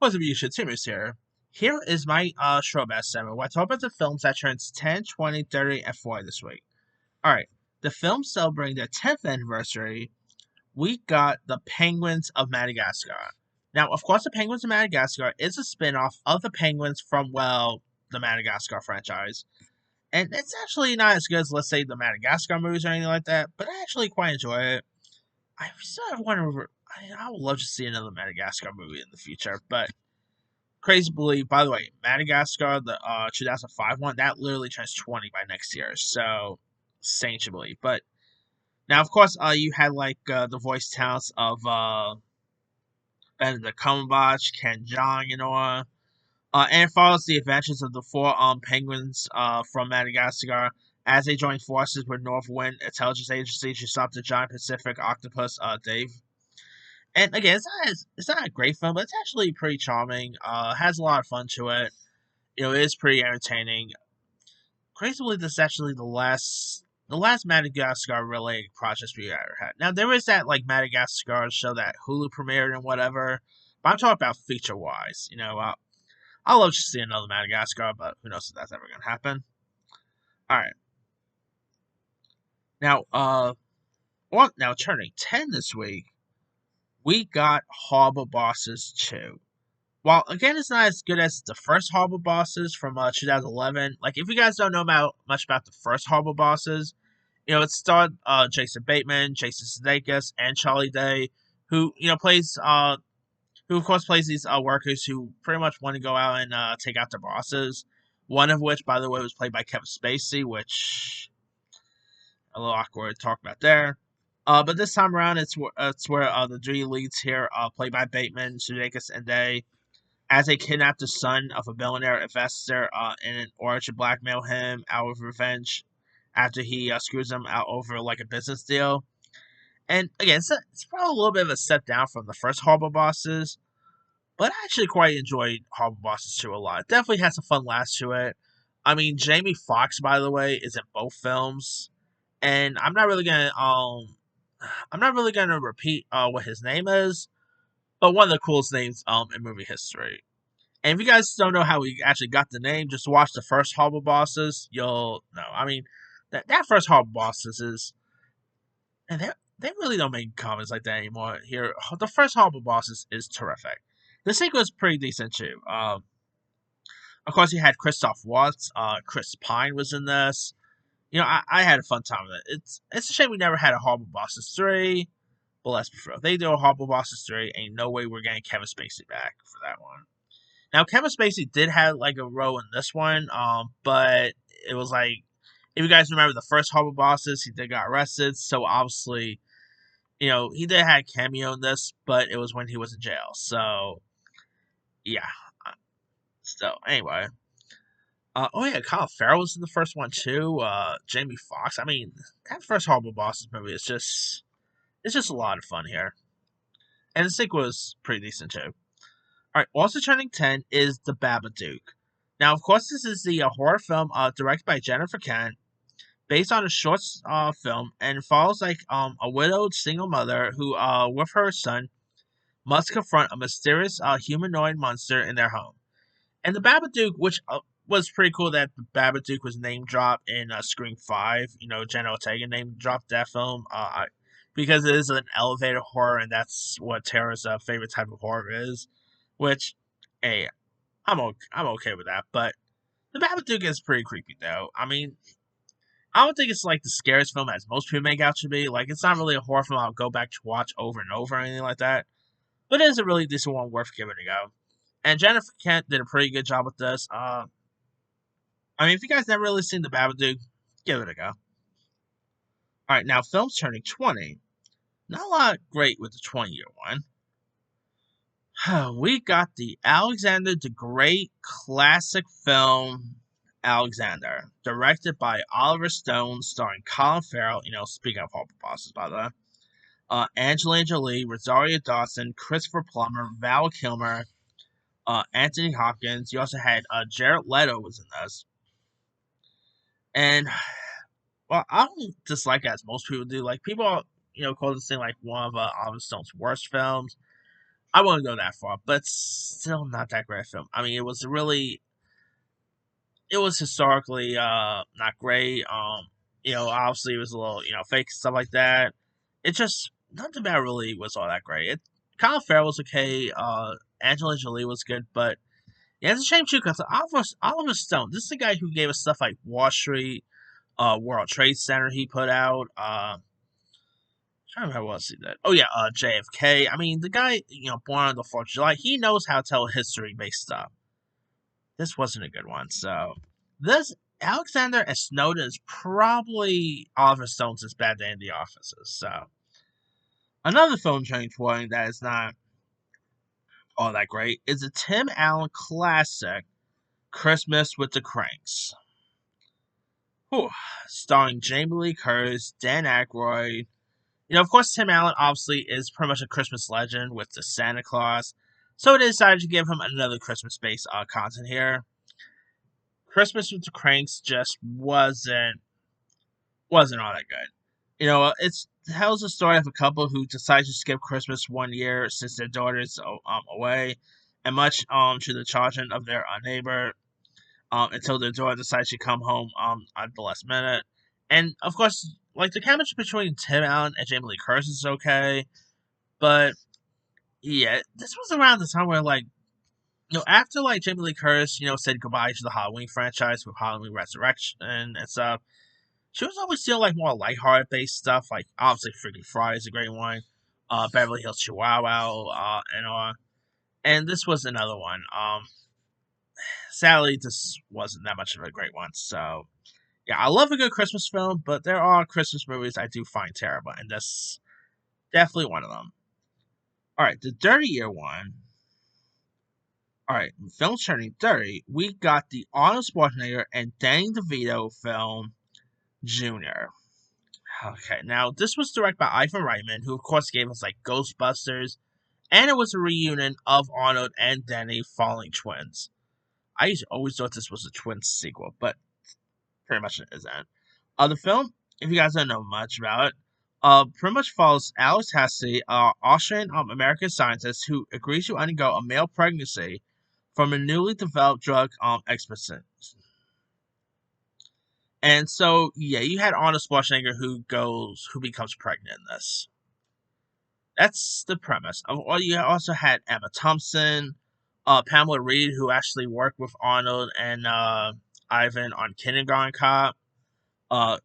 What's up, YouTube? Timus here. Here is my Throwback segment where I talk about the films that turns 10, 20, 30, and 40 this week. Alright, the films celebrating their 10th anniversary, we got The Penguins of Madagascar. Now, of course, The Penguins of Madagascar is a spin-off of the Penguins from, well, the Madagascar franchise. And it's actually not as good as, let's say, the Madagascar movies or anything like that, but I actually quite enjoy it. I sort of wonder, I would love to see another Madagascar movie in the future, but crazy to believe, by the way, Madagascar, the 2005 one, that literally turns 20 by next year. So, insane to believe. But now, of course, you had like the voice talents of Benedict Cumberbatch, Ken Jeong, and all. And it follows the adventures of the four penguins from Madagascar as they join forces with Northwind Intelligence Agency to stop the giant Pacific octopus Dave. And again, it's not a great film, but it's actually pretty charming. Has a lot of fun to it. It is pretty entertaining. Crazily, this is actually the last Madagascar related project we ever had. Now there is that like Madagascar show that Hulu premiered and whatever, but I'm talking about feature wise. I love to see another Madagascar, but who knows if that's ever gonna happen. All right, now now turning 10 this week, we got Horrible Bosses 2. While again, it's not as good as the first Horrible Bosses from 2011. Like, if you guys don't know much about the first Horrible Bosses, it starred Jason Bateman, Jason Sudeikis, and Charlie Day, who who of course plays these workers who pretty much want to go out and take out their bosses. One of which, by the way, was played by Kevin Spacey, which a little awkward to talk about there. But this time around, it's where the three leads here, played by Bateman, Sudeikis, and Day, as they kidnap the son of a billionaire investor in order to blackmail him out of revenge after he screws them out over like a business deal. And again, it's probably a little bit of a step down from the first Horrible Bosses, but I actually quite enjoyed Horrible Bosses 2 a lot. It definitely has a fun laugh to it. I mean, Jamie Foxx, by the way, is in both films, and I'm not really gonna repeat what his name is, but one of the coolest names in movie history. And if you guys don't know how he actually got the name, just watch the first Horrible Bosses. You'll know. I mean, that first Horrible Bosses is, and they really don't make comments like that anymore. Here, the first Horrible Bosses is terrific. The sequel is pretty decent too. Of course, you had Christoph Waltz. Chris Pine was in this. I had a fun time with it. It's a shame we never had a Horrible Bosses 3. But let's be real. If they do a Horrible Bosses 3, ain't no way we're getting Kevin Spacey back for that one. Now, Kevin Spacey did have like a role in this one, but it was like, if you guys remember the first Horrible Bosses, he did got arrested, so obviously, he did have a cameo in this, but it was when he was in jail. So, yeah. So anyway, oh yeah, Colin Farrell was in the first one too. Jamie Foxx. I mean, that first Horrible Bosses movie is just a lot of fun here, and the sequel is pretty decent too. Alright, also turning 10 is The Babadook. Now, of course, this is the horror film directed by Jennifer Kent, based on a short film, and follows like a widowed single mother who, with her son, must confront a mysterious humanoid monster in their home. And The Babadook, which was pretty cool that The Babadook was name dropped in Scream 5. Jenna Ortega name dropped that film because it is an elevator horror, and that's what Tara's favorite type of horror is. Which, hey, I'm okay with that. But The Babadook is pretty creepy, though. I mean, I don't think it's like the scariest film as most people make out to be. Like, it's not really a horror film I'll go back to watch over and over or anything like that. But it is a really decent one worth giving a go. And Jennifer Kent did a pretty good job with this. I mean, if you guys never really seen The Babadook, give it a go. Alright, now films turning 20. Not a lot great with the 20-year one. We got the Alexander the Great classic film Alexander, directed by Oliver Stone, starring Colin Farrell. Speaking of Horrible Bosses, by the way, Angelina Jolie, Rosario Dawson, Christopher Plummer, Val Kilmer, Anthony Hopkins. You also had Jared Leto was in this, and well, I don't dislike it as most people do. Like, people, call this thing like one of Oliver Stone's worst films. I won't go that far, but still not that great a film. I mean, it was historically not great. Obviously it was a little fake stuff like that. It just nothing about it really was all that great. Colin Farrell was okay. Angelina Jolie was good, but yeah, it's a shame too because Oliver Stone. This is the guy who gave us stuff like Wall Street, World Trade Center. He put out. Trying to remember what else he did. Oh yeah, JFK. I mean, the guy, born on the 4th of July. He knows how to tell history-based stuff. This wasn't a good one. So this Alexander and Snowden is probably Oliver Stone's as bad than The Offices. So another film change warning that is not all that great is a Tim Allen classic, Christmas with the Kranks. Whew. Starring Jamie Lee Curtis, Dan Aykroyd. Of course, Tim Allen obviously is pretty much a Christmas legend with the Santa Claus, so they decided to give him another Christmas-based content here. Christmas with the Cranks just wasn't all that good. It tells the story of a couple who decides to skip Christmas one year since their daughter is away, and much to the chagrin of their neighbor, until their daughter decides to come home at the last minute. And of course, like the chemistry between Tim Allen and Jamie Lee Curtis is okay, but yeah, this was around the time where after Jamie Lee Curtis, said goodbye to the Halloween franchise with Halloween Resurrection and stuff. She was always doing more lighthearted based stuff, like obviously Freaky Friday is a great one, Beverly Hills Chihuahua, and all. And this was another one. Sadly, this wasn't that much of a great one. So yeah, I love a good Christmas film, but there are Christmas movies I do find terrible, and that's definitely one of them. All right, the Dirty Year one. All right, films turning dirty. We got the Arnold Schwarzenegger and Danny DeVito film Junior. Okay, now this was directed by Ivan Reitman, who of course gave us Ghostbusters, and it was a reunion of Arnold and Danny falling twins. Always thought this was a twins sequel, but pretty much it isn't. The film, if you guys don't know much about it, pretty much follows Alex Hassie, Austrian American scientist who agrees to undergo a male pregnancy from a newly developed drug experiment. And so, yeah, you had Arnold Schwarzenegger who becomes pregnant in this. That's the premise. You also had Emma Thompson, Pamela Reed, who actually worked with Arnold and Ivan on Kindergarten Cop, uh,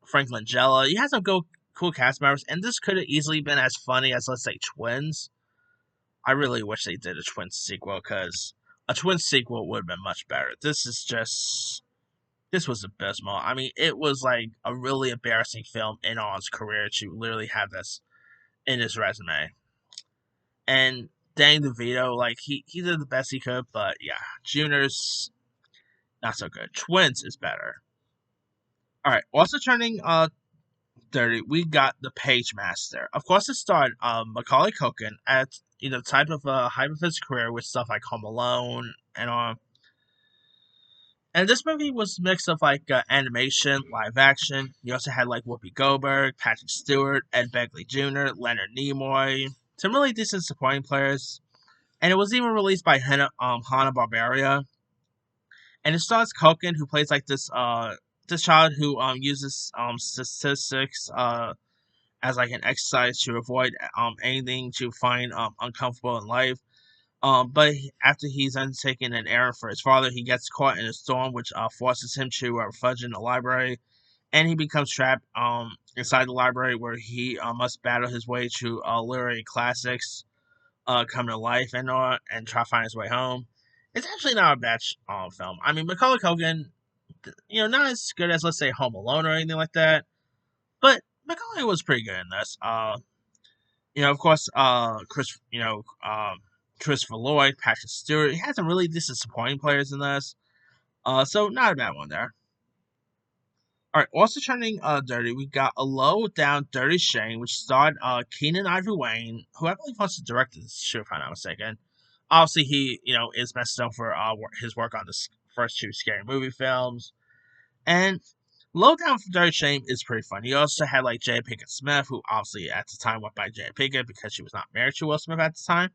Frank Langella. You had some cool cast members, and this could have easily been as funny as, let's say, Twins. I really wish they did a Twins sequel, because a Twins sequel would have been much better. This was abysmal. I mean, it was a really embarrassing film in Arnold's career to literally have this in his resume. And Danny DeVito, he did the best he could, but yeah, Junior's not so good. Twins is better. All right, also turning dirty, we got the Pagemaster. Of course, it starred Macaulay Culkin at type of hype of his career with stuff like Home Alone and all. And this movie was a mix of animation, live action. You also had Whoopi Goldberg, Patrick Stewart, Ed Begley Jr., Leonard Nimoy, some really decent supporting players. And it was even released by Hanna-Barbera. And it stars Culkin, who plays this child who uses statistics as an exercise to avoid anything to find uncomfortable in life. But after he's undertaken an errand for his father, he gets caught in a storm, which forces him to refugee in the library, and he becomes trapped inside the library, where he must battle his way to literary classics come to life and try to find his way home. It's actually not a bad film. I mean, Macaulay Culkin, not as good as, let's say, Home Alone or anything like that, but Macaulay was pretty good in this. Of course, Christopher Lloyd, Patrick Stewart. He had some really disappointing players in this. So not a bad one there. All right, also turning dirty, we got A Low Down Dirty Shame, which starred Keenan Ivory Wayne, who I believe wants to direct this show, if I'm not mistaken. Obviously, he is best known for his work on the first two Scary Movie films, and Low Down Dirty Shame is pretty fun. You also had Jada Pinkett Smith, who obviously at the time went by Jada Pinkett because she was not married to Will Smith at the time.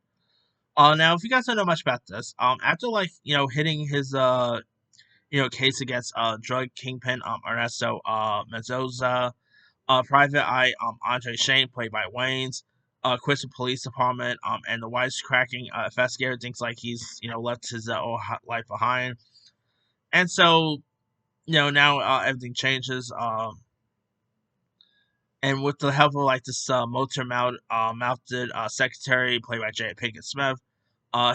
Now if you guys don't know much about this, after like hitting his case against drug kingpin Ernesto Mendoza, Private Eye Andre Shane, played by Wayne's, quits the police department, and the wisecracking investigator thinks like he's left his old life behind, and so now everything changes. And with the help of like this mounted secretary played by J. Pinkett Smith,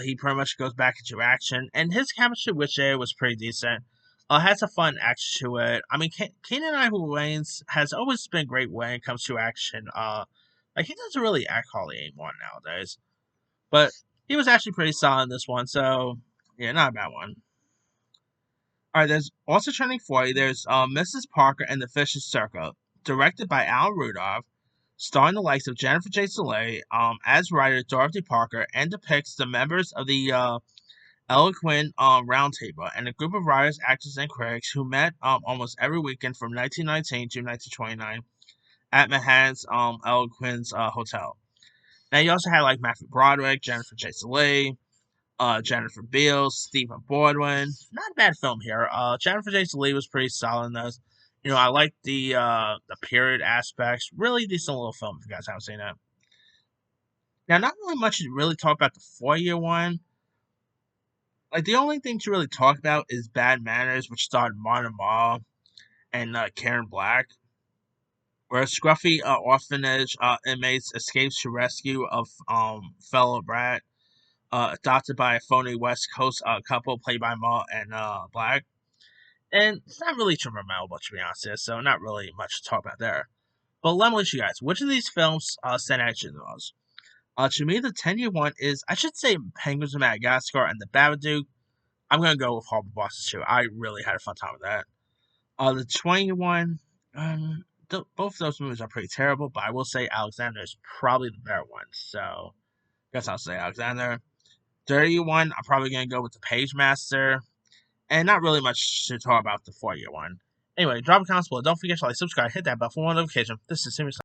he pretty much goes back into action, and his chemistry with Jay was pretty decent. Has a fun action to it. I mean, Keenan Ivory Wayans has always been great when it comes to action. Like he doesn't really act hardly anymore nowadays, but he was actually pretty solid in this one. So yeah, not a bad one. All right, there's also trending 40. There's Mrs. Parker and the Vicious Circle, directed by Alan Rudolph, starring the likes of Jennifer J. Soleil as writer Dorothy Parker, and depicts the members of the eloquent roundtable and a group of writers, actors, and critics who met almost every weekend from 1919 to 1929 at Manhattan's Eloquence Hotel. Now you also had like Matthew Broderick, Jennifer J. Soleil, Jennifer Beals, Stephen Baldwin. Not a bad film here. Jennifer J. Lee was pretty solid in this. I like the period aspects. Really decent little film if you guys haven't seen it. Now, not really much to really talk about the 4-year one. Like the only thing to really talk about is Bad Manners, which starred Martin Mull and Karen Black, where a scruffy orphanage inmates escapes to rescue a fellow brat adopted by a phony West Coast couple played by Mull and Black. And it's not really too memorable, to be honest, here, so not really much to talk about there. But let me ask you guys, which of these films stand out to you the most? To me, the 10-year one is, I should say, Penguins of Madagascar and the Babadook. I'm going to go with Horrible Bosses too. I really had a fun time with that. The 20-year one, both of those movies are pretty terrible, but I will say Alexander is probably the better one. So, I guess I'll say Alexander. 30-year one, I'm probably going to go with the Pagemaster. And not really much to talk about the 4-year one. Anyway, drop a comment below. Don't forget to like, subscribe, hit that bell for more notification. This is Serious.